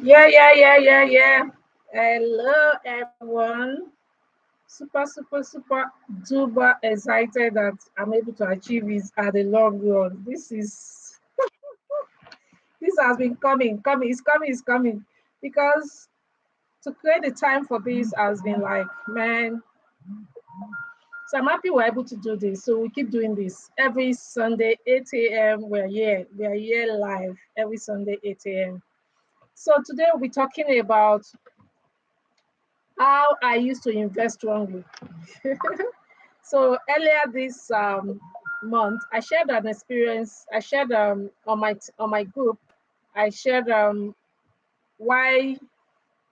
Yeah. Hello, everyone. Super duper excited that I'm able to achieve this at the long run. This has been coming. Because to create the time for this has been like, man. So I'm happy we're able to do this. So we keep doing this every Sunday, 8 a.m. We're here live every Sunday, 8 a.m. So today we'll be talking about how I used to invest wrongly. So earlier this month, I shared an experience. I shared on my group. I shared why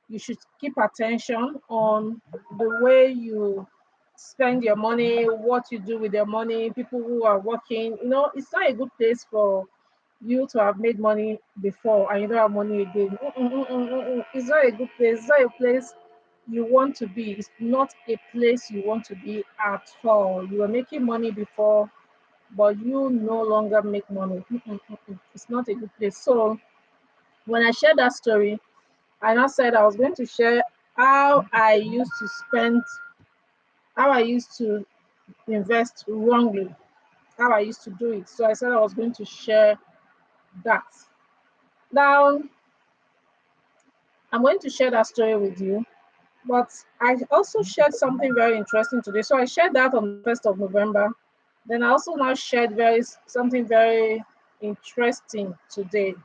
you should keep attention on the way you spend your money, what you do with your money. People who are working, it's not a good place for you to have made money before and you don't have money again. It's not a good place. It's not a place you want to be. It's not a place you want to be at all. You were making money before, but you no longer make money. It's not a good place. So when I shared that story, I now said I was going to share how I used to spend, how I used to invest wrongly, how I used to do it. So I said I was going to share that. Now I'm going to share that story with you. But I also shared something very interesting today. So I shared that on the 1st of November. Then I also now shared something very interesting today.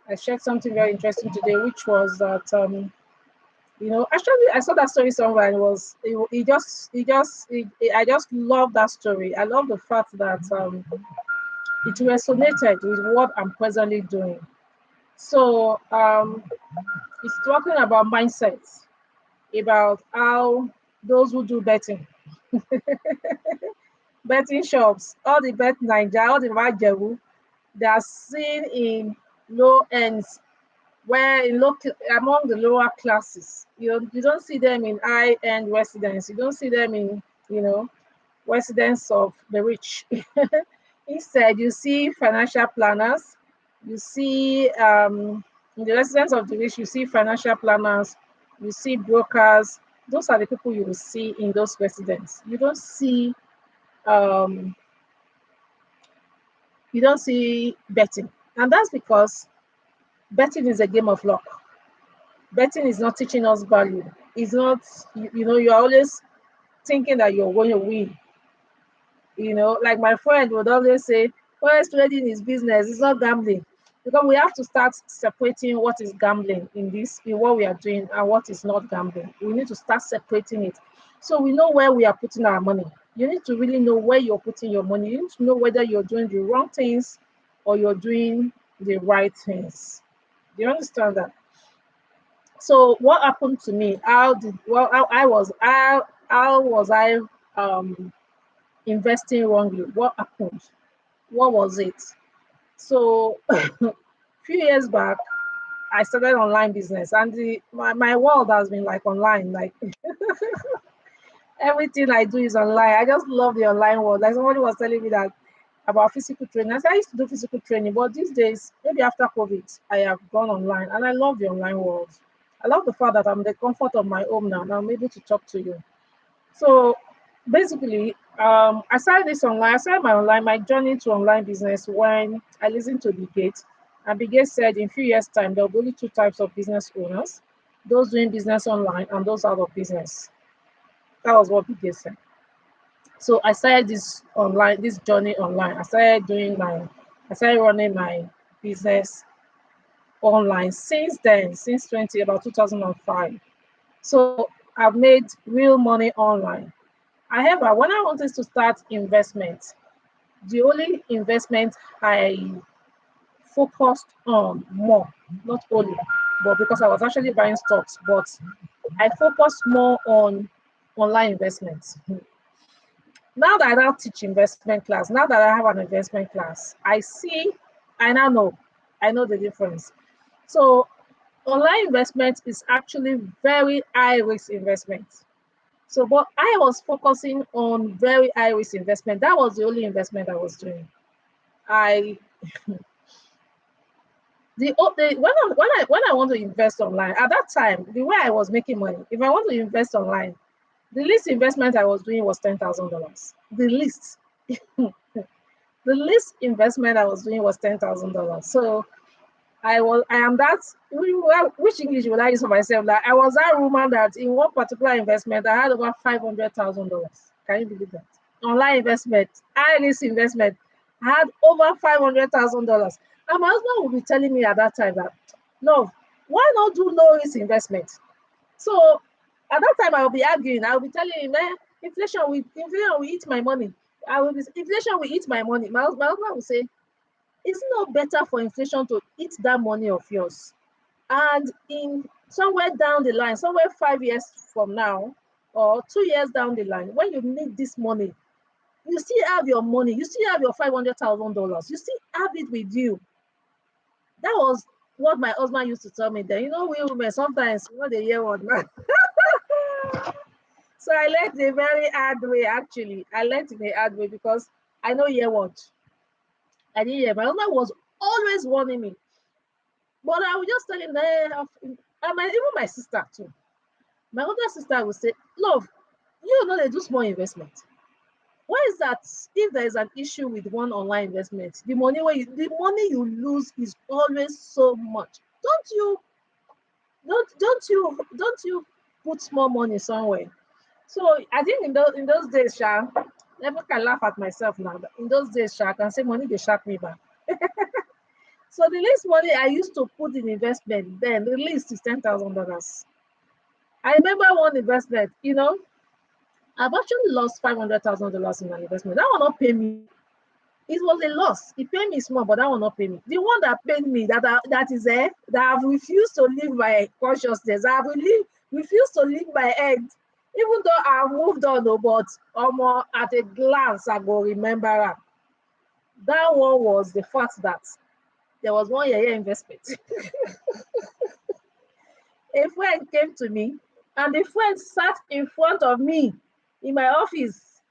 I shared something very interesting today, which was that actually I saw that story somewhere and I just love that story. I love the fact that it resonated with what I'm presently doing. So it's talking about mindsets, about how those who do betting shops, all the bet Naija, all the Majeru, they are seen in low ends, where among the lower classes. You don't see them in high end residents. You don't see them in you know residents of the rich. Instead, you see financial planners. You see in the residents of the rich, you see financial planners. You see brokers. Those are the people you will see in those residents. Um, you don't see betting, and that's because betting is a game of luck. Betting is not teaching us value. It's not, you're always thinking that you're going to win. Like my friend would always say, well, trading is business, it's not gambling. Because we have to start separating what is gambling in what we are doing and what is not gambling. We need to start separating it. So we know where we are putting our money. You need to really know where you're putting your money. You need to know whether you're doing the wrong things or you're doing the right things. Do you understand that? So what happened to me? How was I um investing wrongly? What happened? What was it? So few years back, I started online business, and my world has been like online. Like everything I do is online. I just love the online world. Like somebody was telling me that about physical training. I said I used to do physical training, but these days, maybe after COVID, I have gone online, and I love the online world. I love the fact that I'm in the comfort of my home now, and I'm able to talk to you. So basically, I started this online. I started my journey to online business when I listened to Bill Gates. And Bill Gates said in few years' time there will be only two types of business owners: those doing business online and those out of business. That was what Bill Gates said. So I started this journey online. I started running my business online since then, since 2005. So I've made real money online. However, when I wanted to start investment, the only investment I focused on more, not only, but because I was actually buying stocks, but I focused more on online investments. Now that I now teach investment class, now that I have an investment class, I know the difference. So online investment is actually very high risk investment. So, but I was focusing on very high risk investment. That was the only investment I was doing. I When I want to invest online at that time, the way I was making money, if I want to invest online, the least investment I was doing was $10,000. The least, the least investment I was doing was $10,000. So I am that. Which English would I use for myself? That I was that woman that in one particular investment I had over $500,000. Can you believe that? Online investment, high risk investment, I had over $500,000. And my husband would be telling me at that time that, no, why not do low risk investment? So at that time I will be arguing. I will be telling him, inflation will eat my money. Inflation will eat my money. My husband will say, is it not better for inflation to eat that money of yours? And in somewhere down the line, somewhere 5 years from now, or 2 years down the line, when you need this money, you still have your money, you still have your $500,000, you still have it with you. That was what my husband used to tell me then. We women sometimes they hear what man. So I learned the very hard way, actually. I learned in a hard way because I know hear what. I didn't hear. My husband was always warning me. But I would just tell him that, and even my sister too. My older sister would say, love, you know they do small investment. Why is that? If there is an issue with one online investment, the money you lose is always so much. Don't you put small money somewhere? So I think in those days, Sha, never can laugh at myself now. In those days, Sha, I can say money they shock me back. So the least money I used to put in investment then, the least is $10,000. I remember one investment, I've actually lost $500,000 in an investment. That will not pay me. It was a loss. It paid me small, but that will not pay me. The one that paid me, that is there, that I've refused to leave my consciousness, refused to leave my head, even though I've moved on, but at a glance, I go remember her. That one was the fact that there was 1 year investment. A friend came to me, and the friend sat in front of me in my office.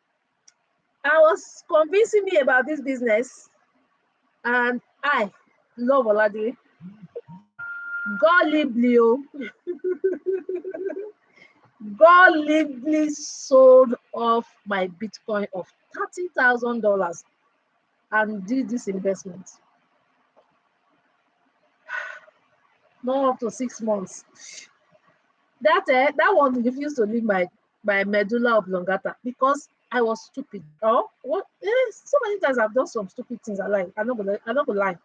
I was convincing me about this business, and I love Oladele. Godly sold off my Bitcoin of $30,000 and did this investment. Not up to 6 months. That one refused to leave my medulla oblongata because I was stupid. Oh, what? So many times I've done some stupid things. I'm not gonna lie.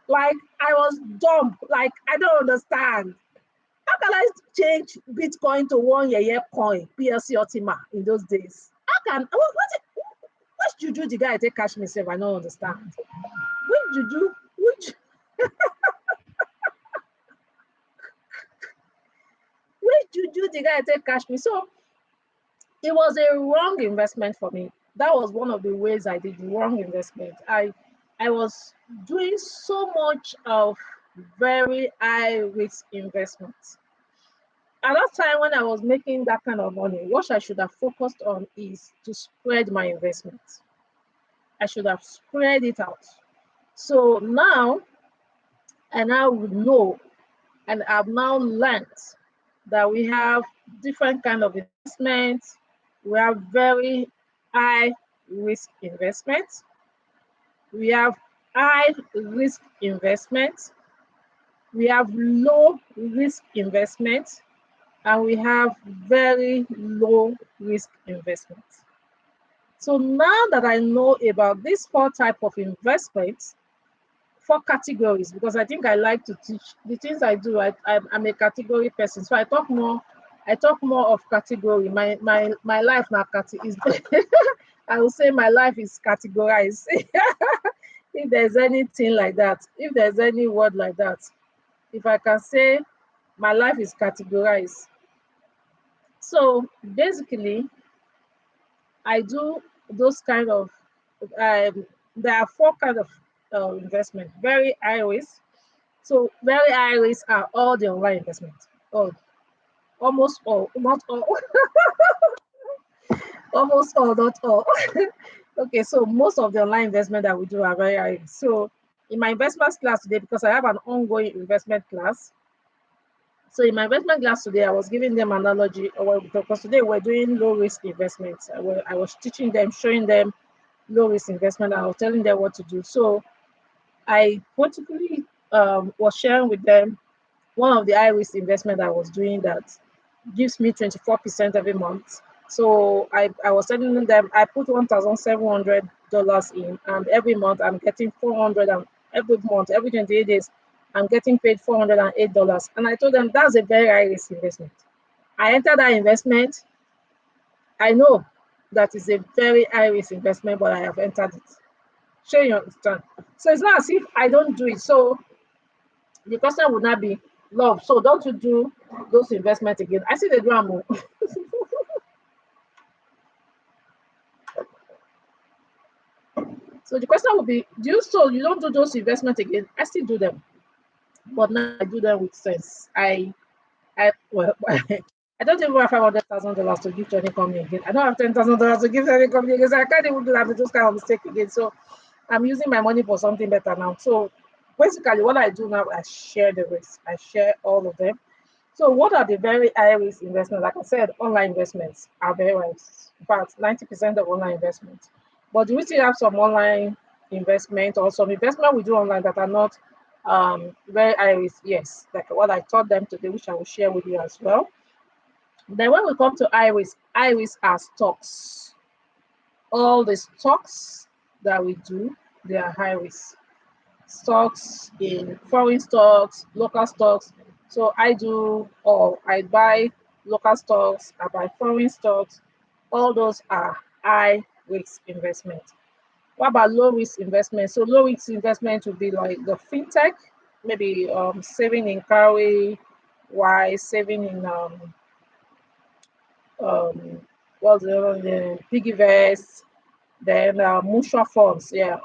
Like I was dumb. Like I don't understand. How can I change Bitcoin to 1 year coin, PLC Ultima in those days? How can which juju the guy take cash myself? I don't understand. Which juju? Which juju the guy take cash me? So it was a wrong investment for me. That was one of the ways I did the wrong investment. I was doing so much of very high risk investments. At that time when I was making that kind of money, what I should have focused on is to spread my investment. I should have spread it out. So now, I now would know, and I've now learned that we have different kind of investments. We have very high risk investments. We have high risk investments. We have low risk investments, and we have very low risk investments. So now that I know about these 4 types of investments, 4 categories, because I think I like to teach the things I do. I'm a category person, so I talk more of category. My life now is I will say my life is categorized. If there's anything like that, if there's any word like that, if I can say my life is categorized. So basically, I do those kind of, there are 4 kind of investment. Very high risk. So very high risk are all the online investments. Almost all, not all. Almost all, not all. Okay, so most of the online investment that we do are very high. So in my investment class today, because I have an ongoing investment class, so in my investment class today, I was giving them analogy, because today we're doing low risk investments. I was teaching them, showing them low risk investment. I was telling them what to do. So I particularly was sharing with them one of the high risk investment I was doing that gives me 24% every month. So I was telling them I put $1,700 in, and every month I'm getting 400, and every month, every 28 days, I'm getting paid $408. And I told them that's a very high risk investment. I entered that investment. I know that is a very high risk investment, but I have entered it. Sure, you understand. So it's not as if I don't do it. So the question would not be, love, so don't you do those investments again? I see the drama. So the question would be, you don't do those investments again? I still do them, but now I do them with sense. Well, I don't even have $500,000 to give to any company again. I don't have $10,000 to give to any company again. So I can't even do that with those kind of mistake again. So I'm using my money for something better now. So basically, what I do now, I share the risk. I share all of them. So what are the very high risk investments? Like I said, online investments are very high. In fact, 90% of online investments. But do we still have some online investment or some investment we do online that are not very high risk? Yes, like what I taught them today, which I will share with you as well. Then when we come to high risk are stocks. All the stocks that we do, they are high risk. Stocks in foreign stocks, local stocks. So I do, or I buy local stocks, I buy foreign stocks. All those are high risk investment. What about low risk investment? So low risk investment would be like the fintech, maybe saving in carry, why saving in um what's the other name? Piggy vest, then mutual funds, yeah,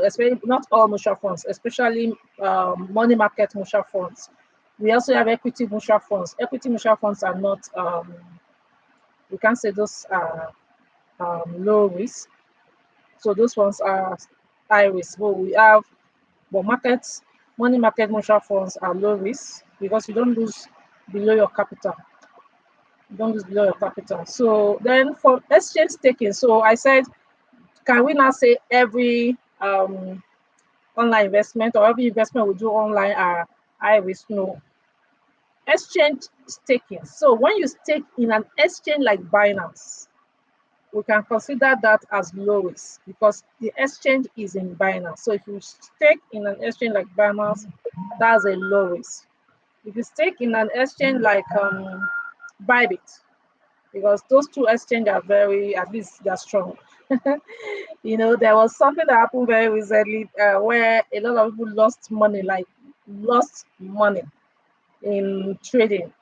especially not all mutual funds, especially money market mutual funds. We also have equity mutual funds. Equity mutual funds are not, we can't say those are low risk. So those ones are high risk. But money market mutual funds are low risk because you don't lose below your capital. You don't lose below your capital. So then for exchange taking, so I said, can we now say every online investment or every investment we do online are high risk? No. Exchange staking. So when you stake in an exchange like Binance, we can consider that as low risk because the exchange is in Binance. So if you stake in an exchange like Binance, that's a low risk. If you stake in an exchange like Bybit, because those two exchanges are very, at least they're strong. There was something that happened very recently where a lot of people lost money in trading.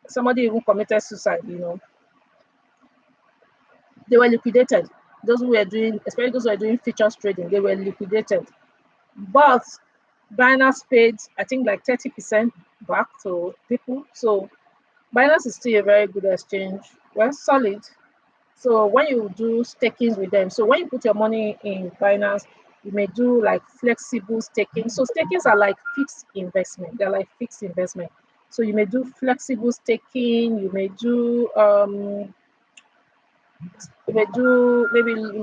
Somebody even committed suicide. They were liquidated. Those who were doing, especially those who were doing futures trading, they were liquidated. But Binance paid, I think, like 30% back to people. So Binance is still a very good exchange. Well, solid. So when you do stakings with them, so when you put your money in Binance, you may do like flexible staking. So stakings are like fixed investment. They're like fixed investment. So you may do flexible staking. You may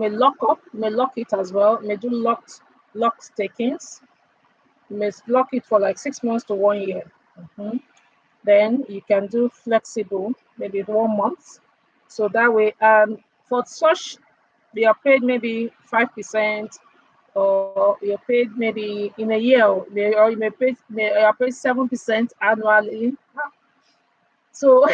lock up. You may lock it as well. You may do lock stakings. You may lock it for like 6 months to 1 year. Mhm. Then you can do flexible, maybe 1 month. So that way, for such, you are paid maybe 5%, or you're paid maybe in a year, or you are paid 7% annually. So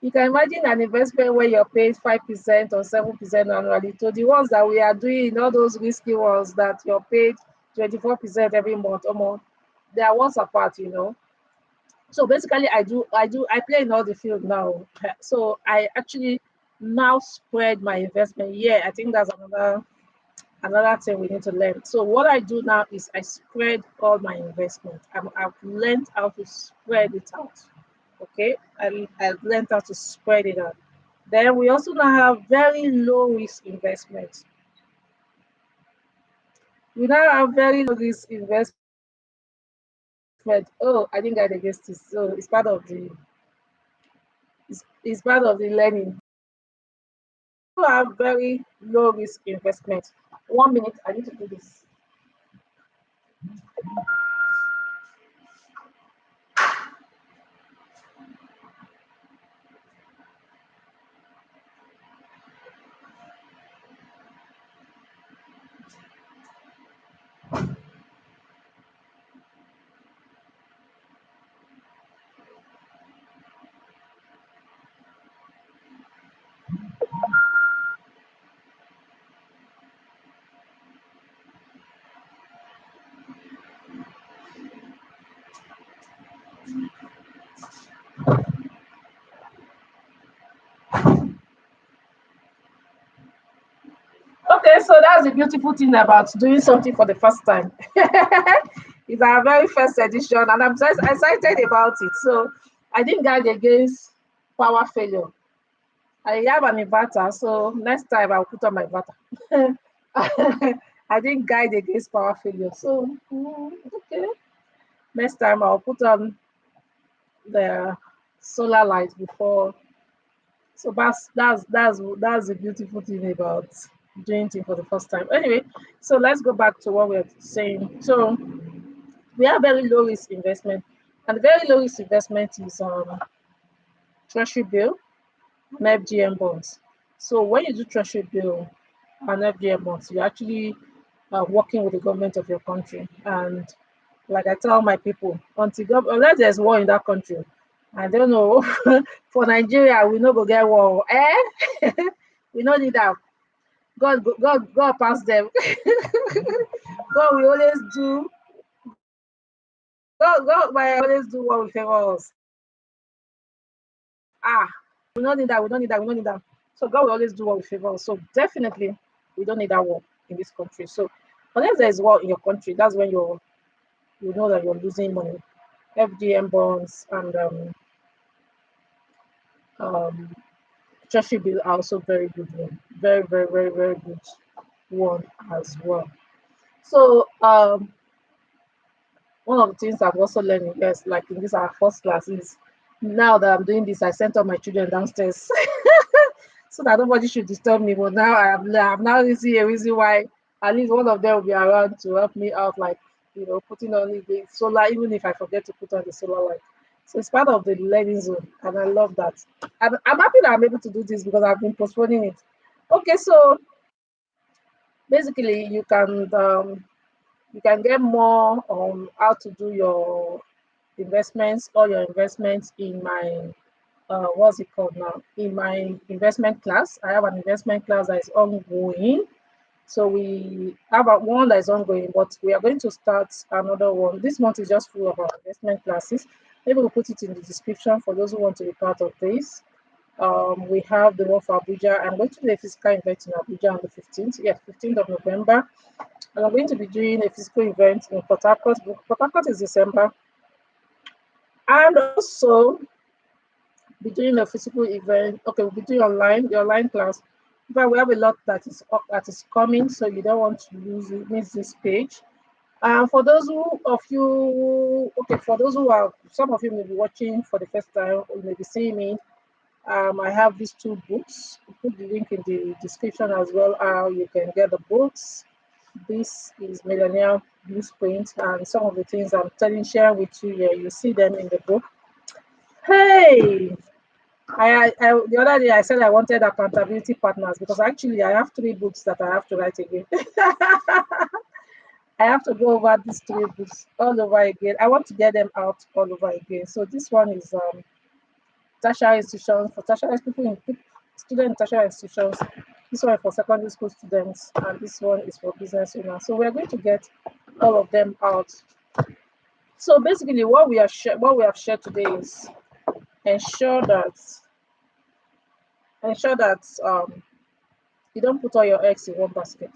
you can imagine an investment where you're paid 5% or 7% annually to the ones that we are doing, all those risky ones that you're paid 24% every month or more. They are once apart. So basically, I play in all the field now. So I actually now spread my investment. Yeah, I think that's another thing we need to learn. So what I do now is I spread all my investment. I've learned how to spread it out. Okay, I've learned how to spread it out. Then we also now have very low risk investments. We now have very low risk investment. Oh, I didn't guide against this. So it's part of the learning. You have very low risk investment. 1 minute, I need to do this. Okay, so that's the beautiful thing about doing something for the first time. It's our very first edition, and I'm just excited about it. So I didn't guide against power failure. I have an inverter, so next time I'll put on my inverter. I didn't guide against power failure, so okay. Next time I'll put on the solar light before. So that's the beautiful thing about doing things for the first time. Anyway, so let's go back to what we're saying. So we have very low risk investment, and very low risk investment is treasury bill and FGM bonds. So when you do treasury bill and FGM bonds, you're actually working with the government of your country. And like I tell my people, unless there's war in that country, I don't know. For Nigeria, we no go get war. Eh? We no need that. God pass them. God will always do. God will always do what will favor us. Ah, we don't need that. We don't need that. We don't need that. So God will always do what will favor us. So definitely, we don't need that war in this country. So unless there is war in your country, that's when you know that you're losing money. FDM bonds and um, treasury bill are also very good one. Very, very, very, very good one as well. So one of the things I'm also learning, yes, like in this our first class is now that I'm doing this, I sent all my children downstairs so that nobody should disturb me. But now I'm now see a reason why at least one of them will be around to help me out, like putting on the solar, even if I forget to put on the solar light. So it's part of the learning zone, and I love that. I'm happy that I'm able to do this because I've been postponing it. Okay, so basically you can get more on how to do your investments, all your investments in my what's it called now? In my investment class. I have an investment class that is ongoing. So we have one that is ongoing, but we are going to start another one. This month is just full of our investment classes. Maybe we'll put it in the description for those who want to be part of this. We have the one for Abuja. I'm going to do a physical event in Abuja on the 15th. Yes, 15th of November. And I'm going to be doing a physical event in Port Harcourt. Port Harcourt is December. And also be doing a physical event. Okay, we'll be doing the online class. But we have a lot that is up, that is coming, so you don't want to miss this page. For those for those who are, some of you may be watching for the first time, or you may be seeing me. I have these two books. I'll put the link in the description as well. How you can get the books. This is Millionaire Blueprint, and some of the things I'm sharing with you here, you see them in the book. Hey, the other day I said I wanted accountability partners because actually I have 3 books that I have to write again. I have to go over these 3 books all over again. I want to get them out all over again. So this one is tertiary institutions for tertiary people in student in tertiary institutions. This one is for secondary school students, and this one is for business owners. So we're going to get all of them out. So basically, what we have shared today is ensure that ensure that you don't put all your eggs in one basket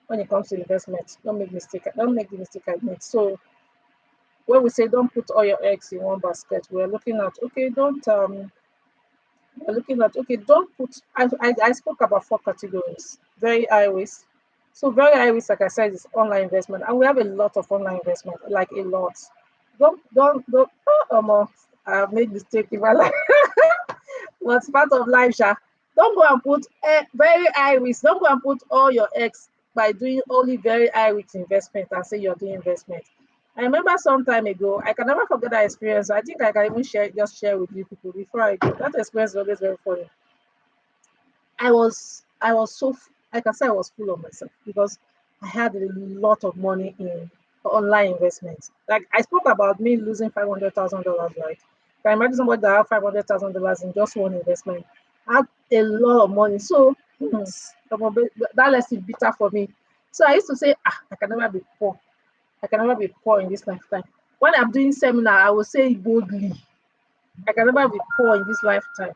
when it comes to investment. Don't make mistake. Don't make the mistake I made. So when we say don't put all your eggs in one basket, we're looking at don't put. I spoke about 4 categories. Very high risk, So very high risk, like I said, is online investment, and we have a lot of online investment, like a lot. Don't. I've made mistake in my life. What's part of life, Sha? Don't go and put very high risk. Don't go and put all your eggs by doing only very high risk investment and say you're doing investment. I remember some time ago, I can never forget that experience. I think I can even share with you people before I go. That experience is always very funny. I was so like I said, I was full of myself because I had a lot of money in online investments. Like I spoke about me losing $500,000, right? Can you imagine somebody that had $500,000 in just one investment? I had a lot of money. So that lesson bitter for me. So I used to say, I can never be poor. I can never be poor in this lifetime. When I'm doing seminar, I will say it boldly. I can never be poor in this lifetime.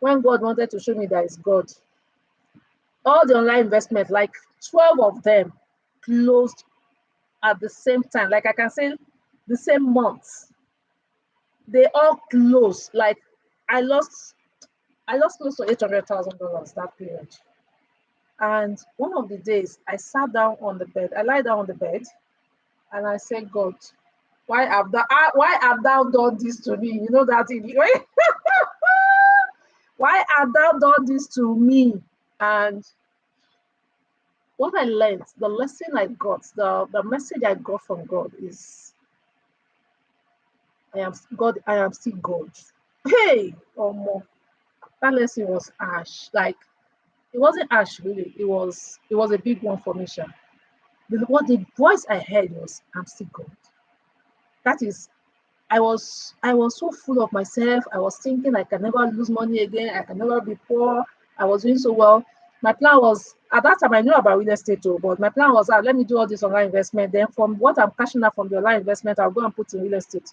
When God wanted to show me that it's God, all the online investment, like 12 of them closed at the same time. Like I can say the same month. They all closed. Like I lost I lost close to $800,000 that period. And one of the days I sat down on the bed, I lie down on the bed and I said, God, why have thou done this to me? You know that in right? Why have thou done this to me? And what I learned, the lesson I got, the message I got from God is I am God, I am still God. Hey, that lesson was ash. Like it wasn't ash really. It was a big one for me, Sha. What the voice I heard was I'm still God. That is I was so full of myself. I was thinking I can never lose money again. I can never be poor. I was doing so well. My plan was at that time I knew about real estate too, but my plan was let me do all this online investment. Then from what I'm cashing out from the online investment, I'll go and put in real estate.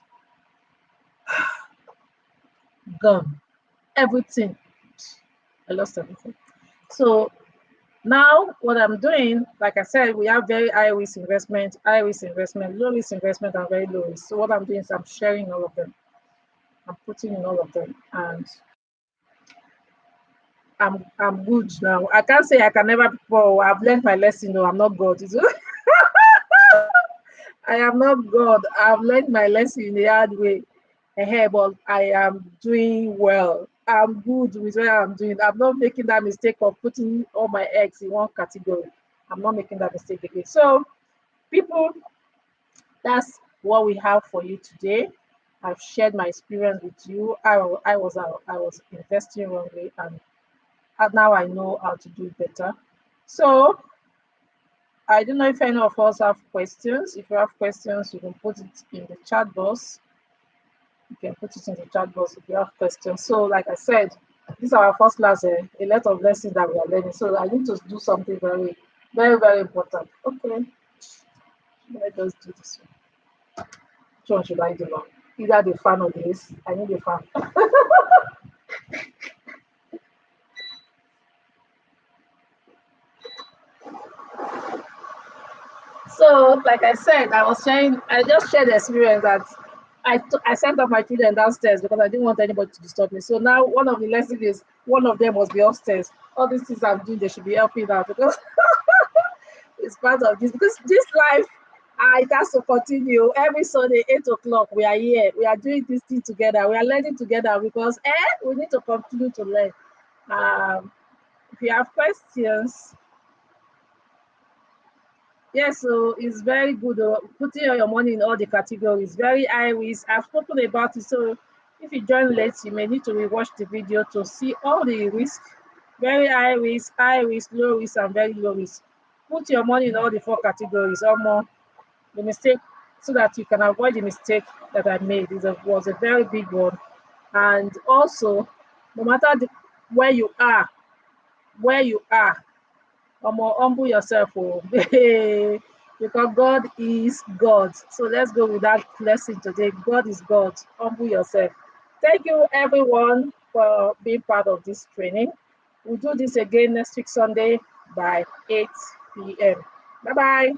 Gone. Everything. I lost everything. So now what I'm doing, like I said, we have very high risk investment, low risk investment, and very low risk. So what I'm doing is I'm sharing all of them. I'm putting in all of them, and I'm good now. I can't say I can never be poor. I've learned my lesson. No, I'm not God. I am not God. I've learned my lesson in the hard way. But I am doing well. I'm good with what I'm doing. I'm not making that mistake of putting all my eggs in one category. I'm not making that mistake again. So, people, that's what we have for you today. I've shared my experience with you. I was investing wrongly, and now I know how to do it better. So I don't know if any of us have questions. If you have questions, you can put it in the chat box. You can put it in the chat box if you have questions. So, like I said, this is our first class, a lot of lessons that we are learning. So I need to do something very, very, very important. Okay, let us do this one. Which one should I do now? Either the fan or this. I need a fan. So, like I said, I just shared the experience that I sent off my children downstairs because I didn't want anybody to disturb me. So now one of the lessons is one of them must be upstairs. All these things I'm doing, they should be helping out because it's part of this. Because this life, it has to continue. Every Sunday, 8 o'clock, we are here. We are doing this thing together. We are learning together because we need to continue to learn. Um, if you have questions, yes, so it's very good. Putting all your money in all the categories, very high risk. I've spoken about it. So if you join late, you may need to rewatch the video to see all the risk, very high risk, low risk, and very low risk. Put your money in all the four categories or more. The mistake, so that you can avoid the mistake that I made, was a very big one. And also, no matter where you are, where you are, humble yourself, because God is God. So let's go with that lesson today. God is God. Humble yourself. Thank you, everyone, for being part of this training. We'll do this again next week, Sunday, by 8 p.m. Bye bye.